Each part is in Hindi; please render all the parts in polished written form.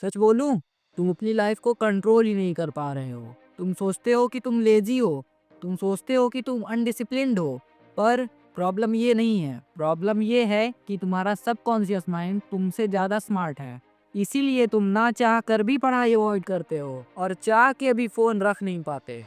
सच बोलूं, तुम अपनी लाइफ को कंट्रोल ही नहीं कर पा रहे हो। तुम सोचते हो कि तुम लेजी हो, तुम सोचते हो कि तुम अनडिसिप्लिन्ड हो, पर प्रॉब्लम ये नहीं है। प्रॉब्लम ये है कि तुम्हारा सबकॉन्शियस माइंड तुमसे ज़्यादा स्मार्ट है। इसीलिए तुम ना चाह कर भी पढ़ाई अवॉइड करते हो, और चाह के भी फ़ोन रख नहीं पाते,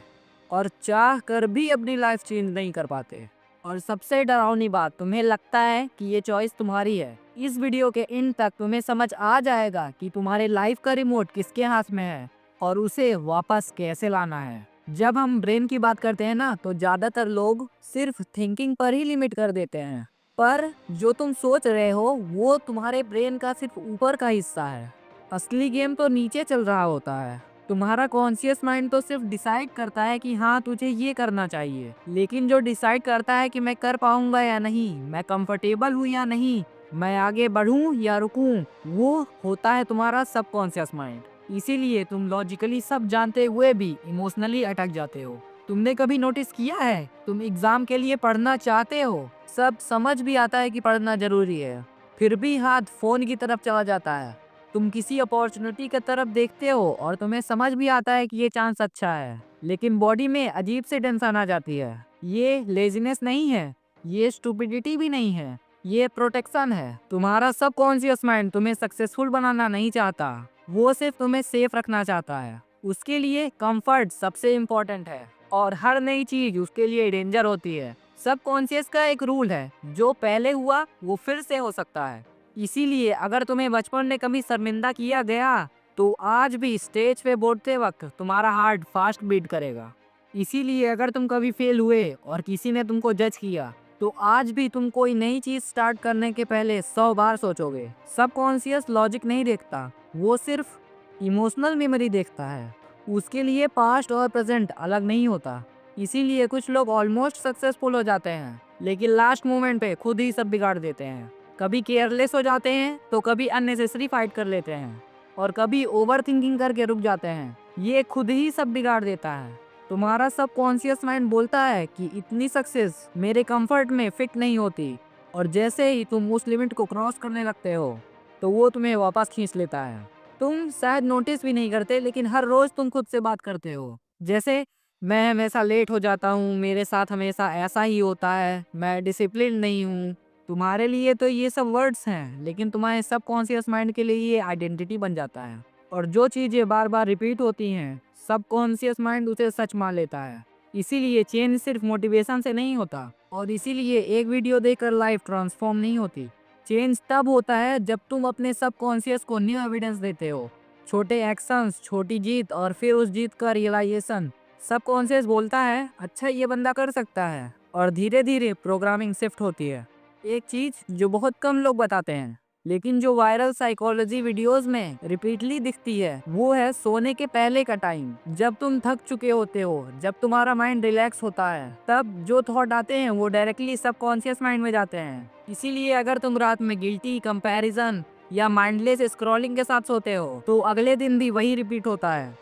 और चाह कर भी अपनी लाइफ चेंज नहीं कर पाते। और सबसे डरावनी बात, तुम्हें लगता है कि ये चॉइस तुम्हारी है। इस वीडियो के एंड तक तुम्हें समझ आ जाएगा कि तुम्हारे लाइफ का रिमोट किसके हाथ में है और उसे वापस कैसे लाना है। जब हम ब्रेन की बात करते हैं ना, तो ज्यादातर लोग सिर्फ थिंकिंग पर ही लिमिट कर देते हैं, पर जो तुम सोच रहे हो वो तुम्हारे ब्रेन का सिर्फ ऊपर का हिस्सा है। असली गेम तो नीचे चल रहा होता है। तुम्हारा कॉन्शियस माइंड तो सिर्फ डिसाइड करता है कि हाँ तुझे ये करना चाहिए, लेकिन जो डिसाइड करता है कि मैं कर पाऊंगा या नहीं, मैं कंफर्टेबल हूँ या नहीं, मैं आगे बढ़ूं या रुकूं, वो होता है तुम्हारा सबकॉन्शियस माइंड। इसीलिए तुम लॉजिकली सब जानते हुए भी इमोशनली अटक जाते हो। तुमने कभी नोटिस किया है, तुम एग्जाम के लिए पढ़ना चाहते हो, सब समझ भी आता है कि पढ़ना जरूरी है, फिर भी हाथ फोन की तरफ चला जाता है। तुम किसी अपॉर्चुनिटी की तरफ देखते हो और तुम्हें समझ भी आता है कि ये चांस अच्छा है, लेकिन बॉडी में अजीब सी टेंशन आ जाती है। ये लेजीनेस नहीं है, ये स्टूपिडिटी भी नहीं है, ये प्रोटेक्शन है। तुम्हारा सबकॉन्शियस माइंड तुम्हें सक्सेसफुल बनाना नहीं चाहता, वो सिर्फ तुम्हें सेफ रखना चाहता है। उसके लिए कंफर्ट सबसे इम्पोर्टेंट है, और हर नई चीज उसके लिए डेंजर होती है। सबकॉन्शियस का एक रूल है, जो पहले हुआ वो फिर से हो सकता है। इसीलिए अगर तुम्हें बचपन में कभी शर्मिंदा किया गया, तो आज भी स्टेज पे बोलते वक्त तुम्हारा हार्ट फास्ट बीट करेगा। इसीलिए अगर तुम कभी फेल हुए और किसी ने तुमको जज किया, तो आज भी तुम कोई नई चीज स्टार्ट करने के पहले 100 बार सोचोगे। सबकॉन्शियस लॉजिक नहीं देखता, वो सिर्फ इमोशनल मेमोरी देखता है। उसके लिए पास्ट और प्रेजेंट अलग नहीं होता। इसीलिए कुछ लोग ऑलमोस्ट सक्सेसफुल हो जाते हैं, लेकिन लास्ट मोमेंट पे खुद ही सब बिगाड़ देते हैं। कभी केयरलेस हो जाते हैं, तो कभी अननेसेसरी फाइट कर लेते हैं, और कभी ओवर थिंकिंग करके रुक जाते हैं। ये खुद ही सब बिगाड़ देता है। तुम्हारा सबकॉन्शियस माइंड बोलता है कि इतनी सक्सेस मेरे कंफर्ट में फिट नहीं होती, और जैसे ही तुम उस लिमिट को क्रॉस करने लगते हो, तो वो तुम्हें वापस खींच लेता है। तुम शायद नोटिस भी नहीं करते, लेकिन हर रोज तुम खुद से बात करते हो, जैसे मैं हमेशा लेट हो जाता हूँ, मेरे साथ हमेशा ऐसा ही होता है, मैं डिसिप्लिन नहीं हूँ। तुम्हारे लिए तो ये सब वर्ड्स हैं, लेकिन तुम्हारे सबकॉन्शियस माइंड के लिए ये आइडेंटिटी बन जाता है। और जो चीजें बार बार रिपीट होती हैं, सबकॉन्शियस माइंड उसे सच मान लेता है। इसीलिए चेंज सिर्फ मोटिवेशन से नहीं होता, और इसीलिए एक वीडियो देखकर लाइफ ट्रांसफॉर्म नहीं होती। चेंज तब होता है जब तुम अपने सबकॉन्शियस को न्यू एविडेंस देते हो, छोटे एक्शंस, छोटी जीत, और फिर उस जीत का रियलाइजेशन। सबकॉन्शियस बोलता है अच्छा ये बंदा कर सकता है, और धीरे धीरे प्रोग्रामिंग शिफ्ट होती है। एक चीज जो बहुत कम लोग बताते हैं, लेकिन जो वायरल साइकोलॉजी वीडियोस में रिपीटली दिखती है, वो है सोने के पहले का टाइम। जब तुम थक चुके होते हो, जब तुम्हारा माइंड रिलैक्स होता है, तब जो थॉट आते हैं वो डायरेक्टली सबकॉन्शियस माइंड में जाते हैं। इसीलिए अगर तुम रात में गिल्टी, कंपैरिजन या माइंडलेस स्क्रॉलिंग के साथ सोते हो, तो अगले दिन भी वही रिपीट होता है।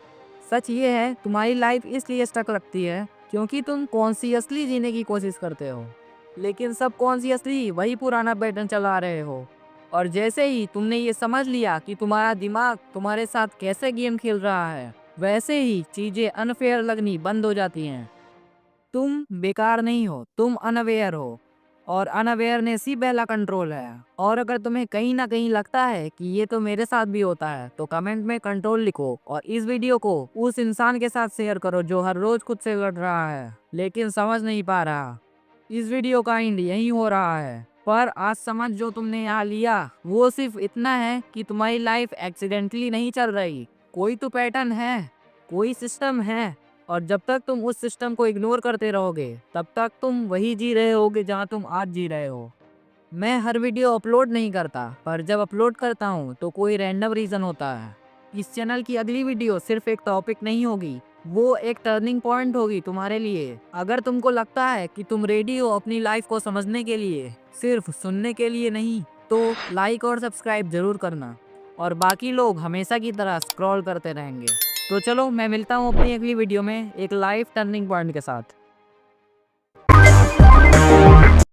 सच ये है, तुम्हारी लाइफ इसलिए स्टक लगती है क्योंकि तुम कॉन्शियसली जीने की कोशिश करते हो, लेकिन सबकॉन्शियसली वही पुराना पैटर्न चला रहे हो। और जैसे ही तुमने ये समझ लिया कि तुम्हारा दिमाग तुम्हारे साथ कैसे गेम खेल रहा है, वैसे ही चीजें अनफेयर लगनी बंद हो जाती हैं। तुम बेकार नहीं हो, तुम अनअवेयर हो, और अनअवेयरनेस ही पहला कंट्रोल है। और अगर तुम्हें कहीं ना कहीं लगता है कि ये तो मेरे साथ भी होता है, तो कमेंट में कंट्रोल लिखो, और इस वीडियो को उस इंसान के साथ शेयर करो जो हर रोज खुद से लड़ रहा है लेकिन समझ नहीं पा रहा। इस वीडियो का एंड यही हो रहा है, पर आज समझ जो तुमने यहाँ लिया वो सिर्फ इतना है कि तुम्हारी लाइफ एक्सीडेंटली नहीं चल रही। कोई तो पैटर्न है, कोई सिस्टम है, और जब तक तुम उस सिस्टम को इग्नोर करते रहोगे, तब तक तुम वही जी रहे होगे जहाँ तुम आज जी रहे हो। मैं हर वीडियो अपलोड नहीं करता, पर जब अपलोड करता हूँ तो कोई रैंडम रीज़न होता है। इस चैनल की अगली वीडियो सिर्फ एक टॉपिक नहीं होगी, वो एक टर्निंग पॉइंट होगी तुम्हारे लिए। अगर तुमको लगता है कि तुम रेडी हो अपनी लाइफ को समझने के लिए, सिर्फ सुनने के लिए नहीं, तो लाइक और सब्सक्राइब जरूर करना, और बाकी लोग हमेशा की तरह स्क्रॉल करते रहेंगे। तो चलो, मैं मिलता हूँ अपनी अगली वीडियो में एक लाइफ टर्निंग पॉइंट के साथ।